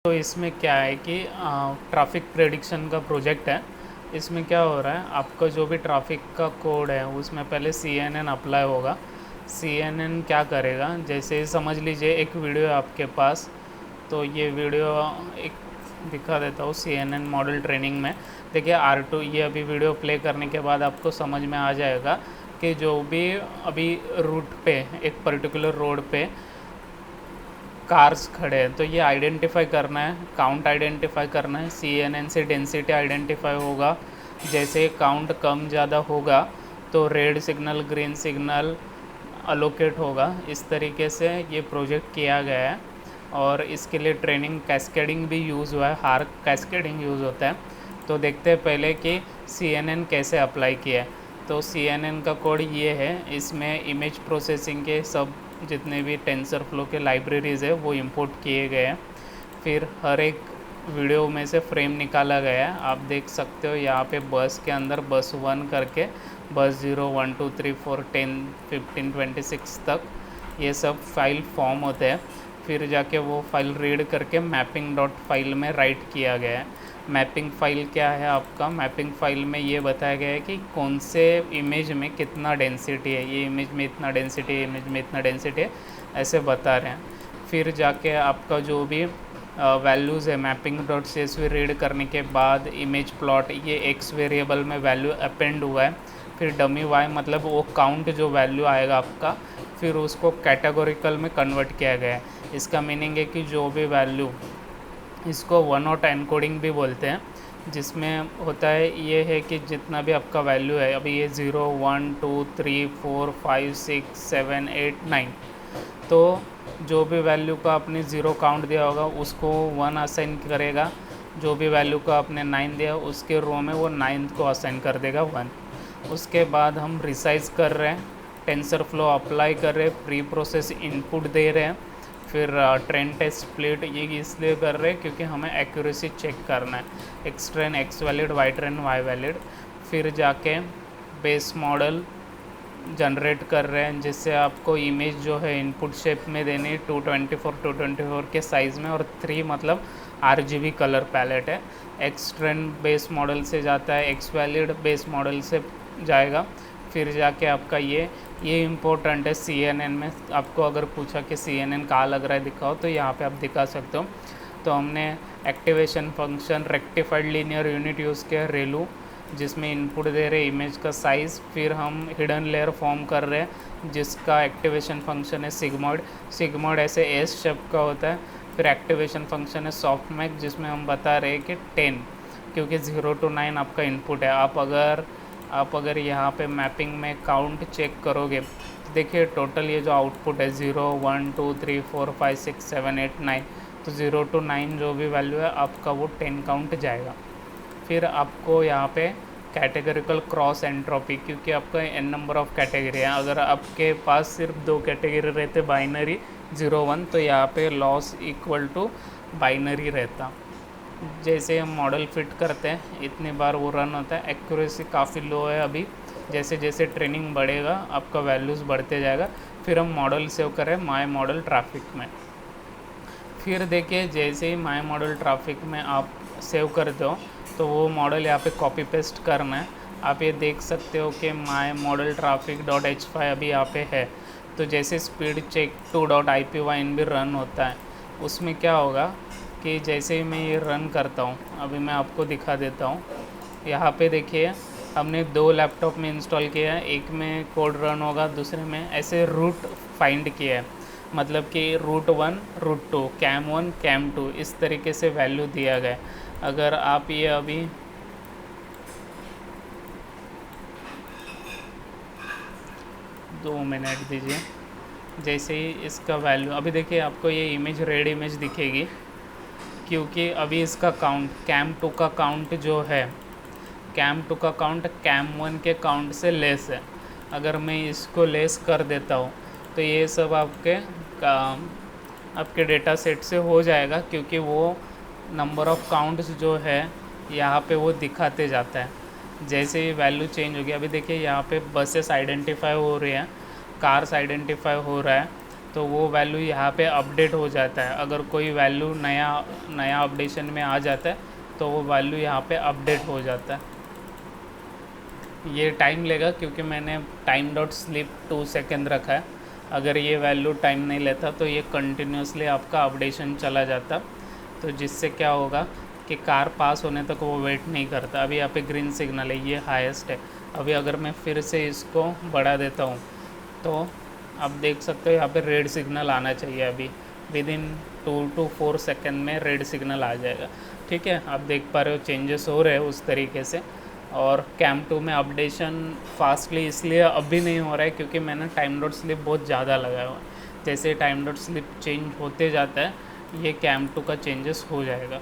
तो इसमें क्या है कि ट्रैफ़िक प्रेडिक्शन का प्रोजेक्ट है। इसमें क्या हो रहा है, आपका जो भी ट्रैफ़िक का कोड है उसमें पहले CNN अप्लाई होगा। CNN क्या करेगा, जैसे समझ लीजिए एक वीडियो है आपके पास, तो ये वीडियो एक दिखा देता हूँ CNN मॉडल ट्रेनिंग में। देखिए R2, ये अभी वीडियो प्ले करने के बाद आपको समझ में आ जाएगा कि जो भी अभी रूट पे, एक पर्टिकुलर रोड पे कार्स खड़े हैं, तो ये आइडेंटिफाई करना है, काउंट आइडेंटिफाई करना है। CNN से डेंसिटी आइडेंटिफाई होगा। जैसे काउंट कम ज़्यादा होगा तो red signal, green signal allocate होगा। इस तरीके से ये प्रोजेक्ट किया गया है और इसके लिए ट्रेनिंग कैस्केडिंग भी यूज़ हुआ है, हार्क कैस्केडिंग यूज़ होता है। तो देखते हैं पहले कि CNN कैसे अप्लाई किया है। तो CNN का कोड ये है, इसमें इमेज प्रोसेसिंग के सब जितने भी टेंसर फ्लो के लाइब्रेरीज़ है वो इंपोर्ट किए गए हैं। फिर हर एक वीडियो में से फ्रेम निकाला गया है। आप देख सकते हो यहाँ पे बस के अंदर बस 1 करके बस 0, 1, 2, 3, 4, 10, 15, 26 तक ये सब फाइल फॉर्म होते हैं। फिर जाके वो फाइल रीड करके मैपिंग डॉट फाइल में राइट किया गया है। मैपिंग फ़ाइल क्या है आपका, मैपिंग फ़ाइल में ये बताया गया है कि कौन से इमेज में कितना डेंसिटी है, ये इमेज में इतना डेंसिटी है, इमेज में इतना डेंसिटी है, ऐसे बता रहे हैं। फिर जाके आपका जो भी वैल्यूज़ है मैपिंग डॉट CSV रीड करने के बाद इमेज प्लॉट, ये एक्स वेरिएबल में वैल्यू अपेंड हुआ है। फिर डमी वाई मतलब वो काउंट जो वैल्यू आएगा आपका, फिर उसको कैटेगोरिकल में कन्वर्ट किया गया है। इसका मीनिंग है कि जो भी वैल्यू, इसको वन हॉट एनकोडिंग भी बोलते हैं, जिसमें होता है ये है कि जितना भी आपका वैल्यू है, अभी ये 0, 1, 2, 3, 4, 5, 6, 7, 8, 9, तो जो भी वैल्यू का आपने 0 काउंट दिया होगा उसको 1 असाइन करेगा। जो भी वैल्यू का आपने 9 दिया उसके रो में वो 9 को असाइन कर देगा 1। उसके बाद हम रिसाइज कर रहे हैं, टेंसर फ्लो अप्लाई कर रहे हैं, प्री प्रोसेस इनपुट दे रहे हैं। फिर ट्रेंड टेस्ट स्प्लिट ये इसलिए कर रहे हैं क्योंकि हमें एक्यूरेसी चेक करना है, X train X valid, Y train Y valid. फिर जाके बेस मॉडल जनरेट कर रहे हैं, जिससे आपको इमेज जो है इनपुट शेप में देनी है 224 के साइज़ में, और 3 मतलब RGB कलर पैलेट है। एक्स ट्रेंड बेस मॉडल से जाता है, एक्स वैलिड बेस मॉडल से जाएगा। फिर जाके आपका ये इम्पोर्टेंट है CNN में। आपको अगर पूछा कि CNN कहाँ लग रहा है दिखाओ, तो यहाँ पे आप दिखा सकते हो। तो हमने activation function rectified linear unit use किया, रेलू, जिसमें इनपुट दे रहे इमेज का साइज़। फिर हम हिडन लेयर फॉर्म कर रहे हैं जिसका एक्टिवेशन फंक्शन है सिग्मॉइड। सिग्मॉइड ऐसे एस शेप का होता है। फिर एक्टिवेशन फंक्शन है सॉफ्टमैक, जिसमें हम बता रहे हैं कि 10, क्योंकि 0 to 9 आपका इनपुट है। आप अगर यहाँ पे मैपिंग में काउंट चेक करोगे तो देखिए टोटल ये जो आउटपुट है 0, 1, 2, 3, 4, 5, 6, 7, 8, 9, तो 0 to 9 जो भी वैल्यू है आपका वो 10 काउंट जाएगा। फिर आपको यहाँ पे कैटेगरिकल क्रॉस एंट्रोपी, क्योंकि आपका n नंबर ऑफ़ कैटेगरी है, अगर आपके पास सिर्फ 2 कैटेगरी रहते बाइनरी 0, 1, तो यहाँ पे लॉस इक्वल टू बाइनरी रहता। जैसे हम मॉडल फिट करते हैं इतनी बार वो रन होता है। एक्यूरेसी काफ़ी लो है अभी, जैसे जैसे ट्रेनिंग बढ़ेगा आपका वैल्यूज़ बढ़ते जाएगा। फिर हम मॉडल सेव करें माय मॉडल ट्रैफिक में। फिर देखिए जैसे ही माय मॉडल ट्रैफिक में आप सेव करते हो तो वो मॉडल यहाँ पे कॉपी पेस्ट करना है। आप ये देख सकते हो कि my model traffic dot h5 अभी यहाँ पे है। तो जैसे स्पीड चेक 2.ipyn भी रन होता है, उसमें क्या होगा कि जैसे ही मैं ये रन करता हूँ, अभी मैं आपको दिखा देता हूँ। यहाँ पे देखिए हमने 2 लैपटॉप में इंस्टॉल किया है, एक में कोड रन होगा, दूसरे में ऐसे रूट फाइंड किया है, मतलब कि रूट 1, रूट 2, कैम 1, कैम 2, इस तरीके से वैल्यू दिया गया है। अगर आप ये अभी दो मिनट दीजिए, जैसे ही इसका वैल्यू, अभी देखिए आपको ये इमेज रेड इमेज दिखेगी, क्योंकि अभी इसका काउंट कैम 2 का काउंट जो है, कैम 2 का काउंट कैम 1 के काउंट से लेस है। अगर मैं इसको लेस कर देता हूँ तो ये सब आपके डेटा सेट से हो जाएगा, क्योंकि वो नंबर ऑफ़ काउंट्स जो है यहाँ पे वो दिखाते जाता है। जैसे ही वैल्यू चेंज हो गया, अभी देखिए यहाँ पे बसेस आइडेंटिफाई हो रही हैं, कार्स आइडेंटिफाई हो रहा है, तो वो वैल्यू यहाँ पे अपडेट हो जाता है। अगर कोई वैल्यू नया नया अपडेशन में आ जाता है तो वो वैल्यू यहाँ पे अपडेट हो जाता है। ये टाइम लेगा क्योंकि मैंने टाइम डॉट स्लिप 2 सेकेंड रखा है। अगर ये वैल्यू टाइम नहीं लेता तो ये कंटिन्यूसली आपका अपडेशन चला जाता, तो जिससे क्या होगा कि कार पास होने तक वो वेट नहीं करता। अभी यहाँ पे ग्रीन सिग्नल है, ये हाईएस्ट है। अभी अगर मैं फिर से इसको बढ़ा देता हूँ तो आप देख सकते हो यहाँ पे रेड सिग्नल आना चाहिए। अभी विद इन 2 to 4 सेकेंड में रेड सिग्नल आ जाएगा। ठीक है, आप देख पा रहे हो चेंजेस हो रहे हैं उस तरीके से। और कैम 2 में अपडेशन फास्टली इसलिए अभी नहीं हो रहा है क्योंकि मैंने टाइम डॉट स्लिप बहुत ज़्यादा लगाया हुआ है। जैसे टाइम डॉट स्लिप चेंज होते जाता है ये कैम 2 का चेंजेस हो जाएगा।